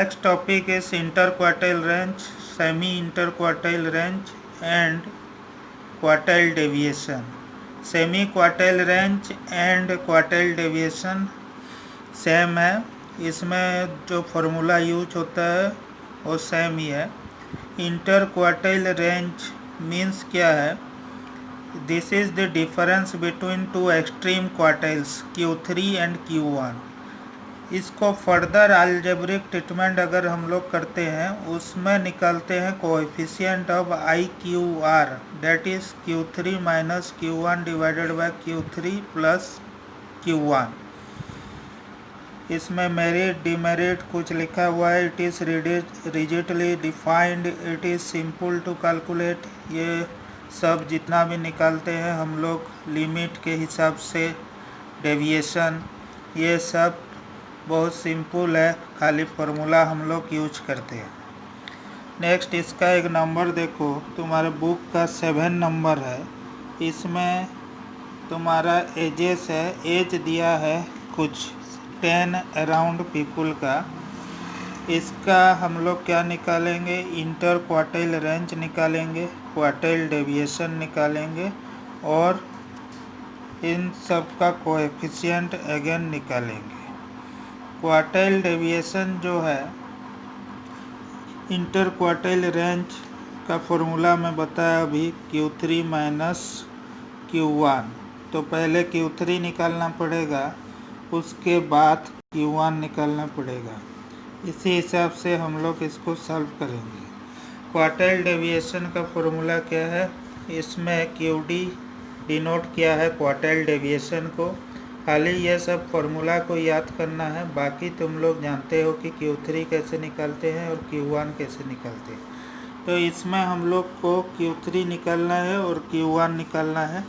Next topic is interquartile range, semi-interquartile range and quartile deviation. Semi-quartile range and quartile deviation same है, इसमें जो formula use होता है वो सेम ही है। इंटर क्वार्टाइल रेंज मीन्स क्या है? This is the difference between two extreme quartiles Q3 and Q1। इसको फर्दर अलजेब्रिक ट्रीटमेंट अगर हम लोग करते हैं उसमें निकालते हैं coefficient of IQR, that is Q3 minus Q1 divided by Q3 plus Q1। इसमें मेरिट डिमेरिट कुछ लिखा हुआ है। It is rigidly defined, it is simple to calculate. ये सब जितना भी निकालते हैं हम लोग लिमिट के हिसाब से, डेविएशन, ये सब बहुत सिंपल है, खाली फार्मूला हम लोग यूज करते हैं। नेक्स्ट इसका एक नंबर देखो, तुम्हारे बुक का 7 नंबर है। इसमें तुम्हारा एजेस है, एज दिया है कुछ 10 अराउंड पीपल का। इसका हम लोग क्या निकालेंगे? इंटर क्वार्टाइल रेंज निकालेंगे, क्वार्टाइल डेविएशन निकालेंगे और इन सब का कोएफिशिएंट अगेन निकालेंगे। क्वार्टाइल डेविएशन जो है, इंटर क्वार्टाइल रेंज का फॉर्मूला मैं बताया अभी, Q3 माइनस Q1। तो पहले Q3 निकालना पड़ेगा, उसके बाद Q1 निकालना पड़ेगा। इसी हिसाब से हम लोग इसको सॉल्व करेंगे। क्वार्टाइल डेविएशन का फॉर्मूला क्या है? इसमें QD डिनोट किया है क्वार्टाइल डेविएशन को। खाली ये सब फॉर्मूला को याद करना है, बाकी तुम लोग जानते हो कि Q3 कैसे निकालते हैं और Q1 कैसे निकालते हैं। तो इसमें हम लोग को Q3 निकालना है और Q1 निकालना है।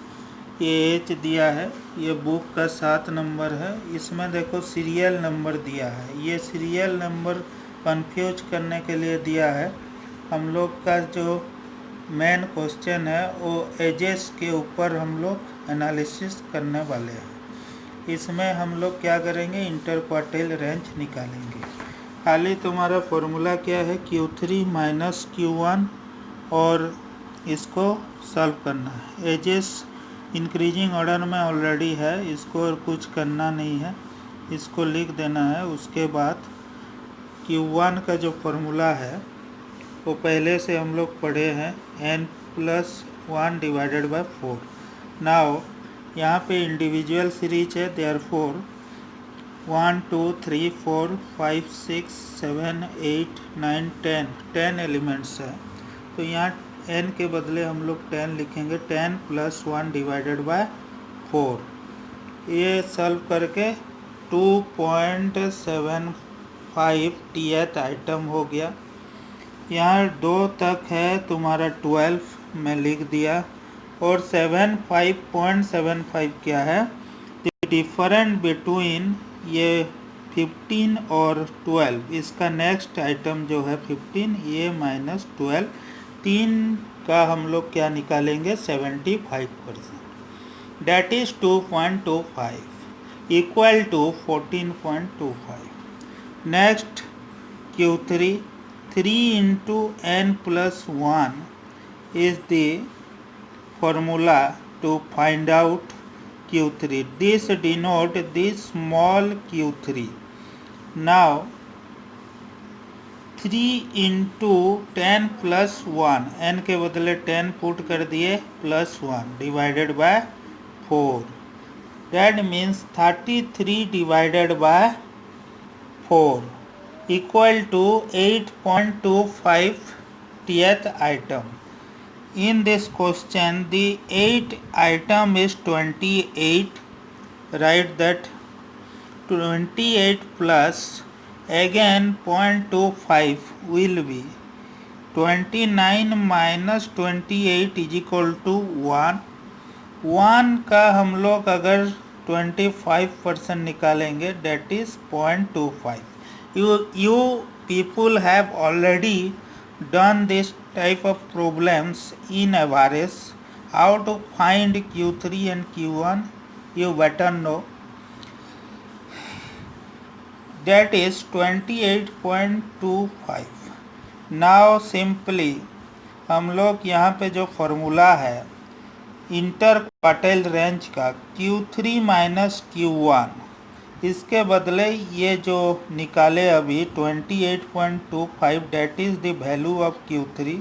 ये एच दिया है, ये बुक का 7 नंबर है। इसमें देखो सीरियल नंबर दिया है, ये सीरियल नंबर कंफ्यूज करने के लिए दिया है। हम लोग का जो मेन क्वेश्चन है वो एजेस के ऊपर हम लोग एनालिसिस करने वाले हैं। इसमें हम लोग क्या करेंगे? इंटर क्वार्टाइल रेंज निकालेंगे। खाली तुम्हारा फॉर्मूला क्या है? Q3 माइनस Q1 और इसको सॉल्व करना है। एजेस इंक्रीजिंग ऑर्डर में ऑलरेडी है, इसको और कुछ करना नहीं है, इसको लिख देना है। उसके बाद Q1 का जो फॉर्मूला है वो पहले से हम लोग पढ़े हैं, n+1 डिवाइडेड बाय 4। नाउ यहाँ पे इंडिविजुअल सीरीज है, देयरफॉर 1 2 3 4 5 6 7 8 9 10 एलिमेंट्स है। तो यहाँ n के बदले हम लोग 10 लिखेंगे, 10 + 1 डिवाइडेड बाय 4। ये सॉल्व करके 2.75 Tth आइटम हो गया। यहाँ 2 तक है तुम्हारा 12 में लिख दिया, और 5.75 क्या है? डिफरेंट बिटवीन ये 15 और 12। इसका नेक्स्ट आइटम जो है 15, ये माइनस 12, 3 का हम लोग क्या निकालेंगे? 75%, that is 2.25 equal to 14.25। Next Q3, 3 into n+1 is the formula to find out Q3. This denote this small Q3. Now 3 into 10 + 1, n के बदले 10 पुट कर दिए, +1 divided by 4। That means 33 divided by 4 equal to 8.25 Tth item. In this question the 8th item is 28. Write that 28 plus again 0.25 will be 29 minus 28 is equal to 1। 1 का हम लोग अगर 25% निकालेंगे, that is 0.25। You people have already done this type of problems in Avares. How to find Q3 and Q1 you better know. that is 28.25. Now simply हम लोग यहाँ पे जो फॉर्मूला है इंटर क्वार्टाइल रेंज का Q3 माइनस Q1, इसके बदले ये जो निकाले अभी 28.25 that is the value of Q3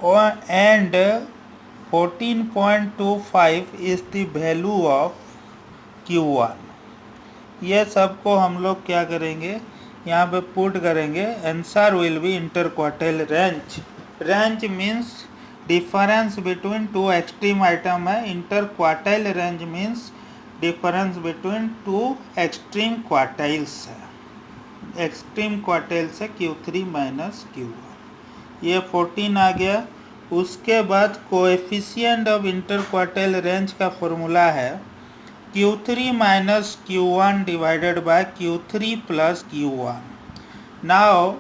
और and 14.25 is the value of Q1। ये सबको हम लोग क्या करेंगे, यहाँ पे पुट करेंगे। Answer will be inter quartile range. Range means difference between two extreme item है। Inter quartile range means difference between two extreme quartiles है। एक्सट्रीम क्वार्टाइल्स है Q3 माइनस Q1। ये 14 आ गया। उसके बाद coefficient of inter quartile range का formula है Q3 minus Q1 divided by Q3 plus Q1। Now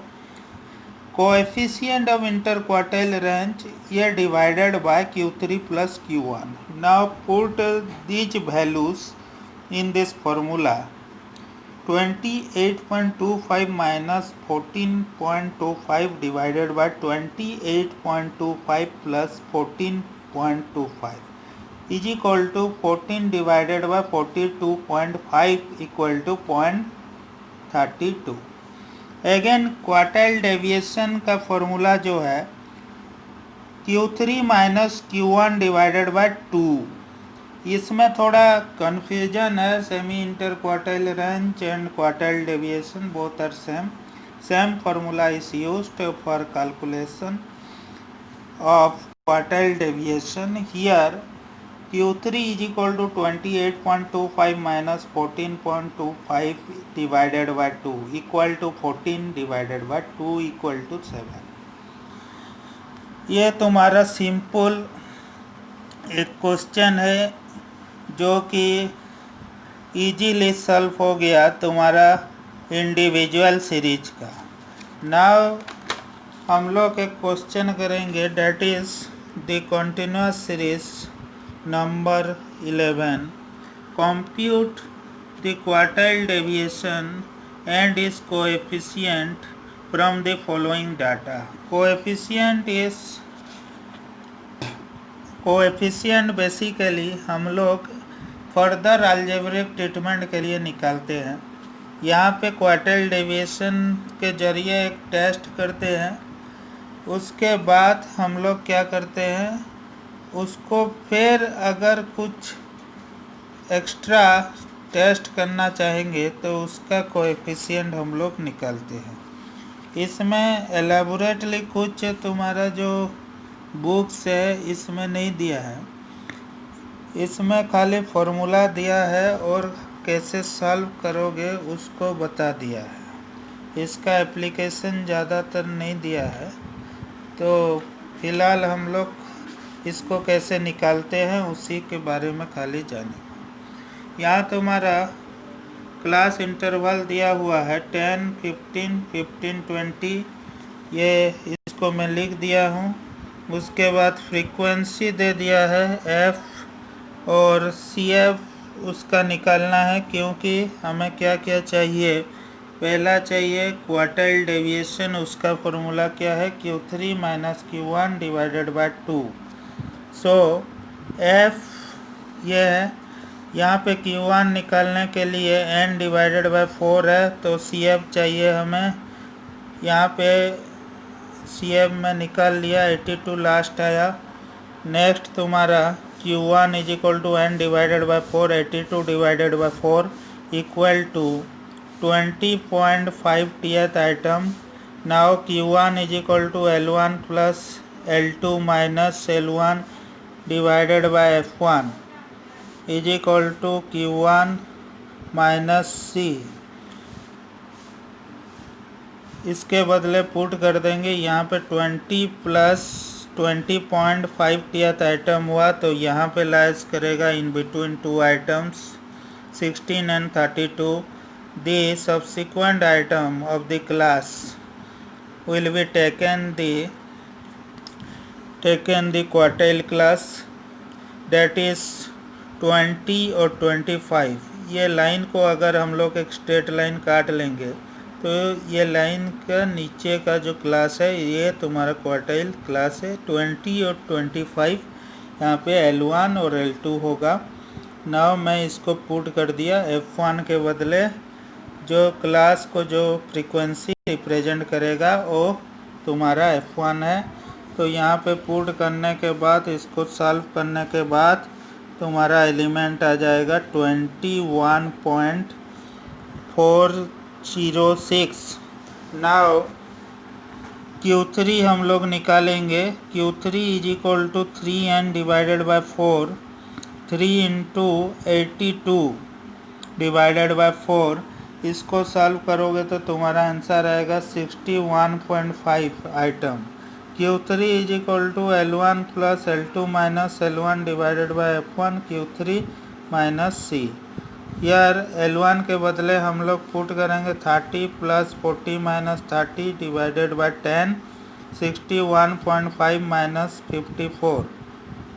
coefficient of interquartile range ये divided by Q3 plus Q1. Now put these values in this formula. 28.25 minus 14.25 divided by 28.25 plus 14.25 is equal to 14 divided by 42.5 equal to 0.32. Again quartile deviation का formula जो है Q3 minus Q1 divided by 2। इसमें थोड़ा confusion है। Semi inter quartile range and quartile deviation both are same formula is used for calculation of quartile deviation. Here Q3 is equal to 28.25 minus 14.25 divided by 2 equal to 14 divided by 2 equal to 7। ये तुम्हारा simple एक question है जो कि easily solve हो गया तुम्हारा individual series का। नाउ हम लोग एक क्वेश्चन करेंगे that is the continuous series Number 11. Compute the quartile deviation and its coefficient from the following data. Coefficient basically हम लोग फर्दर अलजेब्रिक ट्रीटमेंट के लिए निकालते हैं। यहाँ पे क्वार्टाइल डेविएशन के जरिए एक टेस्ट करते हैं। उसके बाद हम लोग क्या करते हैं, उसको फिर अगर कुछ एक्स्ट्रा टेस्ट करना चाहेंगे तो उसका कोएफिशिएंट हम लोग निकालते हैं। इसमें एलेबोरेटली कुछ तुम्हारा जो बुक्स है इसमें नहीं दिया है, इसमें खाली फॉर्मूला दिया है और कैसे सॉल्व करोगे उसको बता दिया है। इसका एप्लीकेशन ज़्यादातर नहीं दिया है, तो फिलहाल हम लोग इसको कैसे निकालते हैं उसी के बारे में खाली जाने। यहाँ तुम्हारा क्लास इंटरवल दिया हुआ है 10, 15, 15, 20, ये इसको मैं लिख दिया हूँ। उसके बाद फ्रीक्वेंसी दे दिया है F और CF उसका निकालना है, क्योंकि हमें क्या क्या चाहिए। पहला चाहिए क्वार्टाइल डेविएशन, उसका फॉर्मूला क्या है Q3 minus Q1 divided by 2। So F ये है। यहाँ पे Q1 निकालने के लिए n डिवाइडेड बाय 4 है, तो CF चाहिए हमें। यहाँ पे CF में निकाल लिया, 82 लास्ट आया। नेक्स्ट तुम्हारा Q1 is equal to n divided by 4, 82 divided by 4 equal to 20.5 th item. Now Q1 is equal to L1 plus L2 minus L1 divided by F1 is equal to Q1 minus C। इसके बदले put कर देंगे यहाँ पे 20 plus 20.5 th item हुआ, तो यहाँ पे लाइज करेगा in between two items 16 and 32। The subsequent item of the class will be taken the quartile class, that is 20 और 25। ये लाइन को अगर हम लोग एक स्ट्रेट लाइन काट लेंगे तो ये लाइन का नीचे का जो क्लास है ये तुम्हारा क्वार्टाइल क्लास है। 20 और 25 यहाँ पे L1 और L2 होगा। नाउ मैं इसको पुट कर दिया। F1 के बदले जो क्लास को जो फ्रीक्वेंसी रिप्रेजेंट करेगा वो तुम्हारा F1 है। तो यहाँ पे पुट करने के बाद इसको सॉल्व करने के बाद तुम्हारा एलिमेंट आ जाएगा 21.406। नाउ Q3 हम लोग निकालेंगे। Q3 is equal to 3n divided by 4, 3 into 82 divided by 4। इसको सॉल्व करोगे तो तुम्हारा आंसर आएगा 61.5 item. Q3 is equal to L1 plus L2 minus L1 divided by F1 Q3 minus C। यार L1 के बदले हम लोग पुट करेंगे 30 plus 40 minus 30 divided by 10, 61.5 minus 54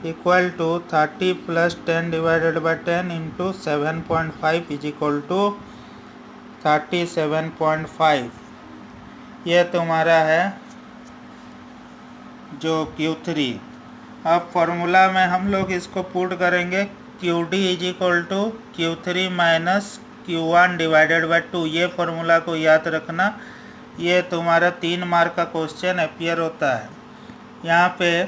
equal to 30 plus 10 divided by 10 into 7.5 is equal to 37.5। यह तुम्हारा है जो Q3। अब फॉर्मूला में हम लोग इसको पुट करेंगे QD is equal to Q3 minus Q1 divided by 2। ये फॉर्मूला को याद रखना, ये तुम्हारा 3 मार्क का क्वेश्चन अपीयर होता है। यहाँ पे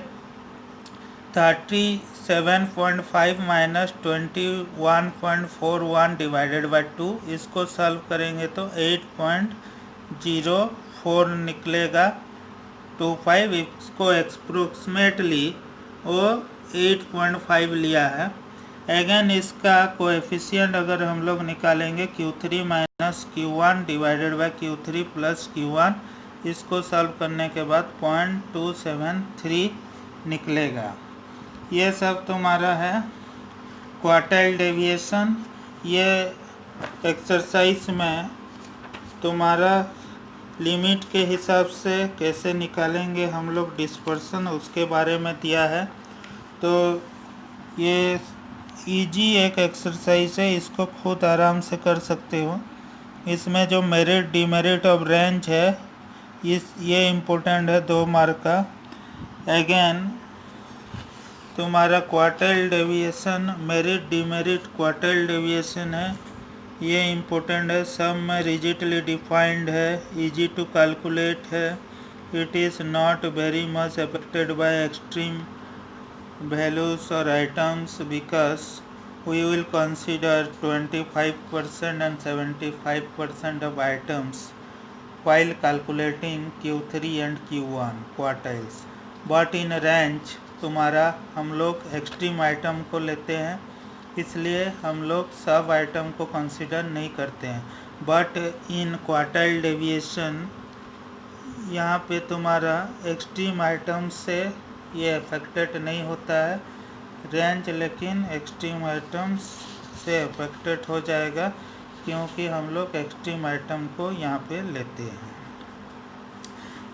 37.5 माइनस 21.41 डिवाइडेड बाय 2, इसको सॉल्व करेंगे तो 8.04 निकलेगा 25। इसको अप्रोक्सीमेटली वो 8.5 लिया है। अगेन इसका कोएफिशिएंट अगर हम लोग निकालेंगे Q3 minus Q1 divided by Q3 plus Q1, इसको सॉल्व करने के बाद 0.273 निकलेगा। ये सब तुम्हारा है क्वार्टाइल डेविएशन। ये एक्सरसाइज में तुम्हारा लिमिट के हिसाब से कैसे निकालेंगे हम लोग डिस्पर्सन उसके बारे में दिया है। तो ये इजी एक एक्सरसाइज है, इसको खुद आराम से कर सकते हो। इसमें जो मेरिट डिमेरिट ऑफ रेंज है ये इम्पोर्टेंट है 2 मार्क का। अगेन तुम्हारा quartile deviation, merit demerit quartile deviation है, ये इम्पोर्टेंट है। सब में रिजिडली डिफाइंड है, इजी टू कैलकुलेट है। It is not very much affected by extreme values or items because we will consider 25% and 75% of items while calculating Q3 and Q1 quartiles. But in range तुम्हारा हम लोग extreme item को लेते हैं, इसलिए हम लोग सब आइटम को कंसिडर नहीं करते हैं। बट इन क्वार्टाइल डेविएशन यहाँ पे तुम्हारा एक्सट्रीम आइटम से ये अफेक्टेड नहीं होता है रेंज, लेकिन एक्सट्रीम आइटम्स से अफेक्टेड हो जाएगा क्योंकि हम लोग एक्सट्रीम आइटम को यहाँ पे लेते हैं।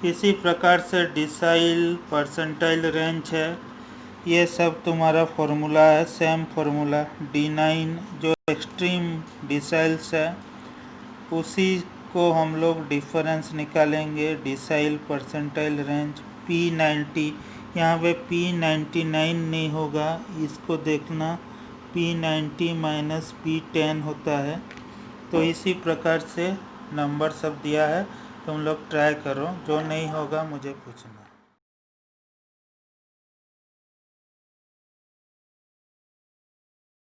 इसी प्रकार से डिसाइल परसेंटाइल रेंज है, ये सब तुम्हारा फॉर्मूला है, सेम फॉर्मूला। D9 जो एक्सट्रीम डिसाइल्स है उसी को हम लोग डिफरेंस निकालेंगे डिसाइल परसेंटाइल रेंज। P90 यहाँ पे P99 नहीं होगा, इसको देखना P90 माइनस P10 होता है। तो इसी प्रकार से नंबर सब दिया है, तुम लोग ट्राई करो, जो नहीं होगा मुझे पूछना।